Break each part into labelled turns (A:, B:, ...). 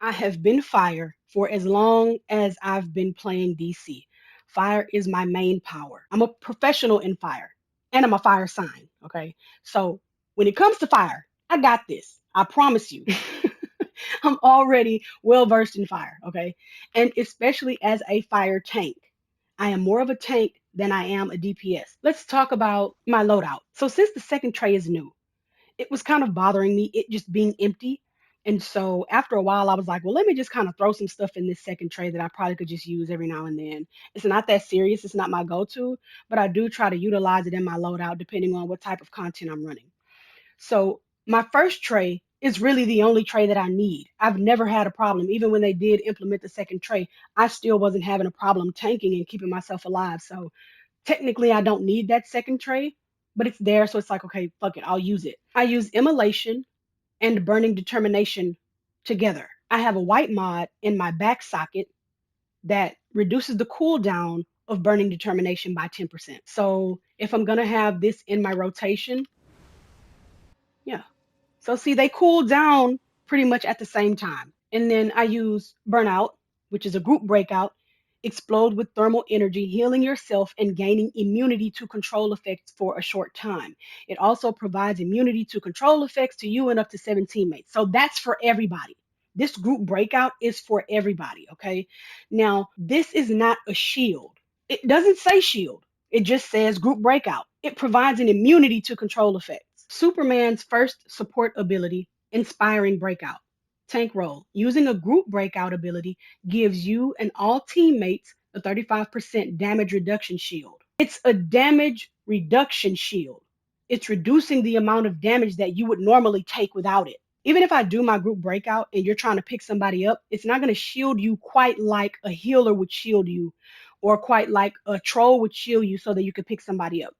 A: I have been fire for as long as I've been playing DC. Fire is my main power. I'm a professional in fire and I'm a fire sign. Okay. So when it comes to fire, I got this. I promise you. I'm already well versed in fire. Okay. And especially as a fire tank. I am more of a tank than I am a DPS. Let's talk about my loadout. So since the second tray is new, it was kind of bothering me, it just being empty. And so after a while, I was like, well, let me just kind of throw some stuff in this second tray that I probably could just use every now and then. It's not that serious. It's not my go to, but I do try to utilize it in my loadout depending on what type of content I'm running. So my first tray is really the only tray that I need. I've never had a problem. Even when they did implement the second tray, I still wasn't having a problem tanking and keeping myself alive. So technically I don't need that second tray, but it's there. So it's like, okay, fuck it, I'll use it. I use immolation and burning determination together. I have a white mod in my back socket that reduces the cooldown of burning determination by 10%. So if I'm gonna have this in my rotation, yeah. So see, they cool down pretty much at the same time. And then I use burnout, which is a group breakout, explode with thermal energy, healing yourself and gaining immunity to control effects for a short time. It also provides immunity to control effects to you and up to 7 teammates. So that's for everybody. This group breakout is for everybody, okay? Now, this is not a shield. It doesn't say shield. It just says group breakout. It provides an immunity to control effects. Superman's first support ability, inspiring breakout. Tank role. Using a group breakout ability gives you and all teammates a 35% damage reduction shield. It's a damage reduction shield. It's reducing the amount of damage that you would normally take without it. Even if I do my group breakout and you're trying to pick somebody up, it's not going to shield you quite like a healer would shield you or quite like a troll would shield you so that you could pick somebody up.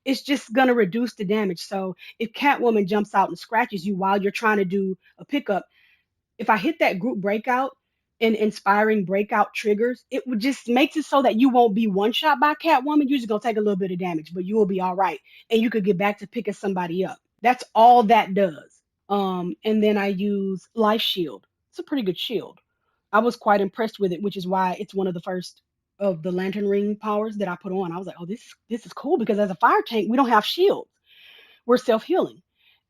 A: It's just going to reduce the damage. So if Catwoman jumps out and scratches you while you're trying to do a pickup, if I hit that group breakout and inspiring breakout triggers, it would just makes it so that you won't be one shot by Catwoman. You're just gonna take a little bit of damage, but you will be all right, and you could get back to picking somebody up. That's all that does. And then I use Life Shield. It's a pretty good shield. I was quite impressed with it, which is why it's one of the first of the Lantern Ring powers that I put on. I was like, oh, this is cool because as a fire tank, we don't have shields. We're self healing,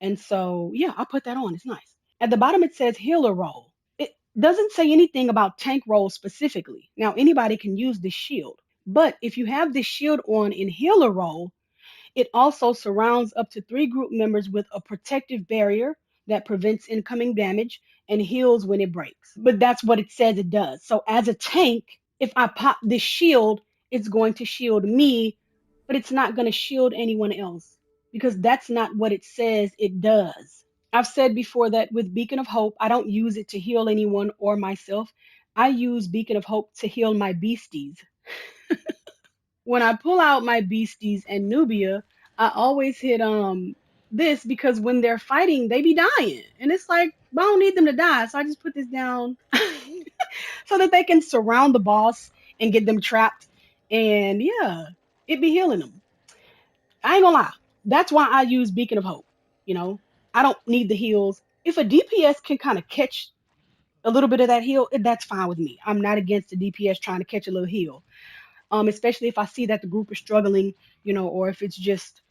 A: and so yeah, I put that on. It's nice. At the bottom, it says healer role. It doesn't say anything about tank role specifically. Now, anybody can use this shield, but if you have this shield on in healer role, it also surrounds up to 3 group members with a protective barrier that prevents incoming damage and heals when it breaks. But that's what it says it does. So, as a tank, if I pop this shield, it's going to shield me, but it's not going to shield anyone else because that's not what it says it does. I've said before that with Beacon of Hope, I don't use it to heal anyone or myself. I use Beacon of Hope to heal my beasties. When I pull out my beasties and Nubia, I always hit this because when they're fighting, they be dying. And it's like, well, I don't need them to die. So I just put this down so that they can surround the boss and get them trapped. And yeah, it be healing them. I ain't gonna lie. That's why I use Beacon of Hope. You know, I don't need the heals. If a DPS can kind of catch a little bit of that heal, that's fine with me. I'm not against the DPS trying to catch a little heal. Especially if I see that the group is struggling, or if it's just,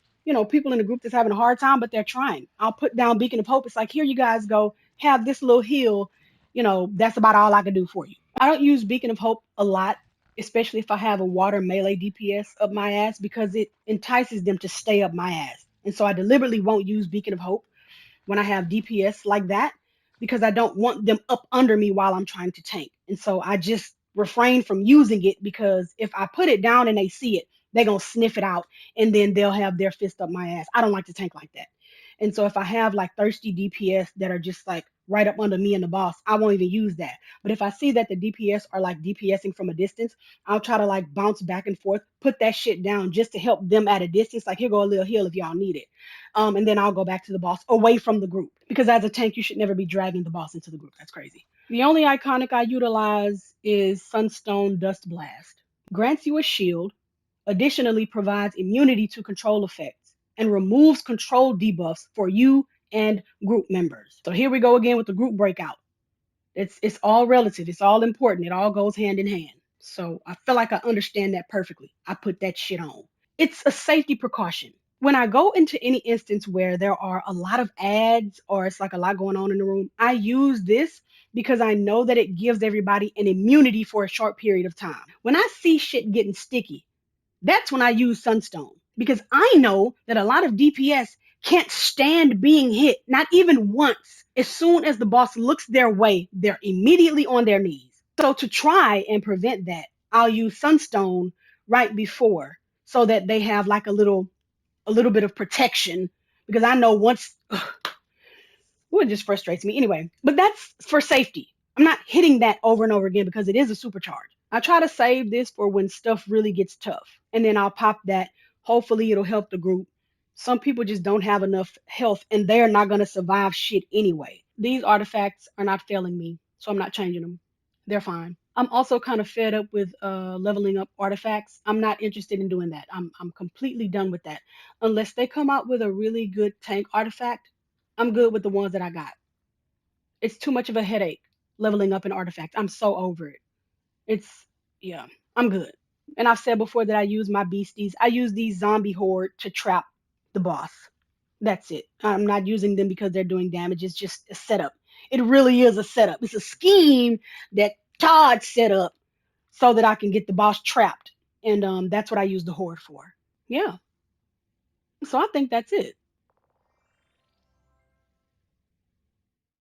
A: people in the group that's having a hard time, but they're trying. I'll put down Beacon of Hope. It's like, here you guys go, have this little heal. That's about all I can do for you. I don't use Beacon of Hope a lot, especially if I have a water melee DPS up my ass because it entices them to stay up my ass. And so I deliberately won't use Beacon of Hope when I have DPS like that because I don't want them up under me while I'm trying to tank. And so I just refrain from using it because if I put it down and they see it, they're going to sniff it out and then they'll have their fist up my ass. I don't like to tank like that. And so if I have like thirsty DPS that are just like right up under me and the boss, I won't even use that. But if I see that the DPS are like DPSing from a distance, I'll try to like bounce back and forth, put that shit down just to help them at a distance. Like, here go a little heal if y'all need it. And then I'll go back to the boss away from the group. Because as a tank, you should never be dragging the boss into the group. That's crazy. The only iconic I utilize is Sunstone Dust Blast. Grants you a shield, additionally provides immunity to control effects, and removes control debuffs for you and group members. So here we go again with the group breakout. It's all relative. It's all important. It all goes hand in hand. So I feel like I understand that perfectly. I put that shit on. It's a safety precaution. When I go into any instance where there are a lot of ads or it's like a lot going on in the room, I use this because I know that it gives everybody an immunity for a short period of time. When I see shit getting sticky, that's when I use Sunstone because I know that a lot of DPS can't stand being hit, not even once. As soon as the boss looks their way, they're immediately on their knees. So to try and prevent that, I'll use Sunstone right before so that they have like a little bit of protection because I know once well, it just frustrates me anyway. But that's for safety. I'm not hitting that over and over again because it is a supercharge. I try to save this for when stuff really gets tough. And then I'll pop that. Hopefully it'll help the group. Some people just don't have enough health and they're not going to survive shit anyway. These artifacts are not failing me, so I'm not changing them. They're fine. I'm also kind of fed up with leveling up artifacts. I'm not interested in doing that. I'm completely done with that. Unless they come out with a really good tank artifact, I'm good with the ones that I got. It's too much of a headache leveling up an artifact. I'm so over it. It's yeah, I'm good. And I've said before that I use my beasties. I use these zombie horde to trap the boss. That's it. I'm not using them because they're doing damage. It's just a setup. It really is a setup. It's a scheme that Todd set up so that I can get the boss trapped. And that's what I use the horde for. Yeah. So I think that's it.